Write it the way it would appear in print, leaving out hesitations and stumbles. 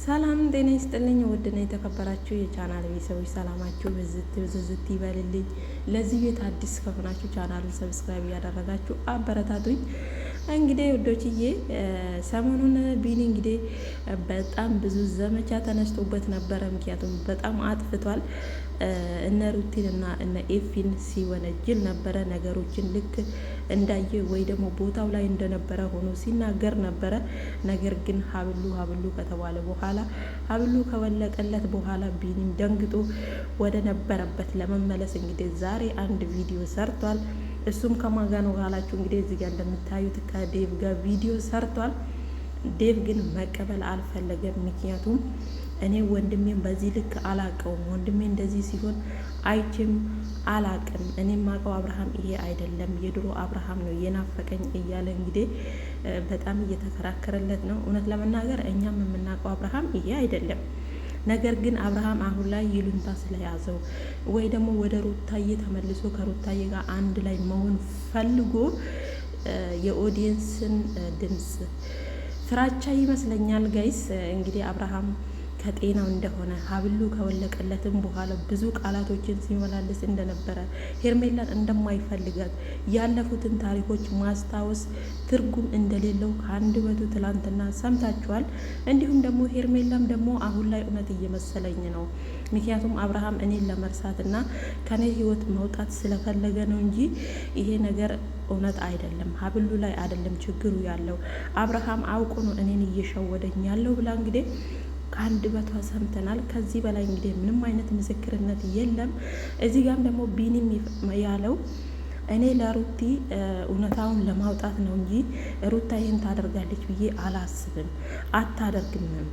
ሰላም ጤና ይስጥልኝ። ውድና የተከበራችሁ የቻናል ቤተሰቦች ሰላማችሁ ብዝት ይበልልኝ። ለዚህ ቤት አዲስ ከሆናችሁ ቻናሉን ሰብስክራይብ እያደረጋችሁ አበረታቱኝ። እንግዲህ ውዶችዬ ሰሞኑን ቢኒ እንግዲህ በጣም ብዙ ዘመቻ ተነስቶበት ነበረ። ምክንያቱም በጣም አጥፍቷል። እነ ሩቲን እና እነ ኤፊን ሲወነጅል ነበረ። ነገሮችን ልክ እንዳየ ወይ ደግሞ ቦታው ላይ እንደነበረ ሆኖ ሲናገር ነበረ። ነገር ግን ሀብሉ ከተባለ በኋላ ሀብሉ ከወለቀለት በኋላ ቢኒም ደንግጦ ወደ ነበረበት ለመመለስ እንግዲህ ዛሬ አንድ ቪዲዮ ሰርቷል። እሱም ከማጋ ነው ካላችሁ እንግዲህ እዚህ ጋር እንደምታዩት ከዴቭ ጋር ቪዲዮ ሰርቷል። ዴቭ ግን መቀበል አልፈለገም። ምክንያቱም እኔ ወንድሜን በዚህ ልክ አላቀውም፣ ወንድሜ እንደዚህ ሲሆን አይቼም አላቅም። እኔም ማቀው አብርሃም ይሄ አይደለም፣ የድሮ አብርሃም ነው የናፈቀኝ እያለ እንግዲህ በጣም እየተከራከረለት ነው። እውነት ለመናገር እኛም የምናውቀው አብርሃም ይሄ አይደለም። ነገር ግን አብርሃም አሁን ላይ ይሉንታ ስለያዘው ወይ ደግሞ ወደ ሩታዬ ተመልሶ ከሩታዬ ጋር አንድ ላይ መሆን ፈልጎ የኦዲየንስን ድምፅ ፍራቻ ይመስለኛል ጋይስ። እንግዲህ አብርሃም ከጤናው እንደሆነ ሀብሉ ከወለቀለትም በኋላ ብዙ ቃላቶችን ሲመላለስ እንደነበረ ሄርሜላን እንደማይፈልጋት ያለፉትን ታሪኮች ማስታወስ ትርጉም እንደሌለው ከአንደበቱ ትላንትና ሰምታችኋል። እንዲሁም ደግሞ ሄርሜላም ደግሞ አሁን ላይ እውነት እየመሰለኝ ነው። ምክንያቱም አብርሃም እኔን ለመርሳትና ከኔ ህይወት መውጣት ስለፈለገ ነው እንጂ ይሄ ነገር እውነት አይደለም፣ ሀብሉ ላይ አይደለም ችግሩ ያለው። አብርሃም አውቆ ነው እኔን እየሸወደኝ ያለው ብላ እንግዲህ ከአንድ በቷ ሰምተናል። ከዚህ በላይ እንግዲህ ምንም አይነት ምስክርነት የለም። እዚህ ጋም ደግሞ ቢኒም ያለው እኔ ለሩቲ እውነታውን ለማውጣት ነው እንጂ ሩታ ይህን ታደርጋለች ብዬ አላስብም፣ አታደርግምም።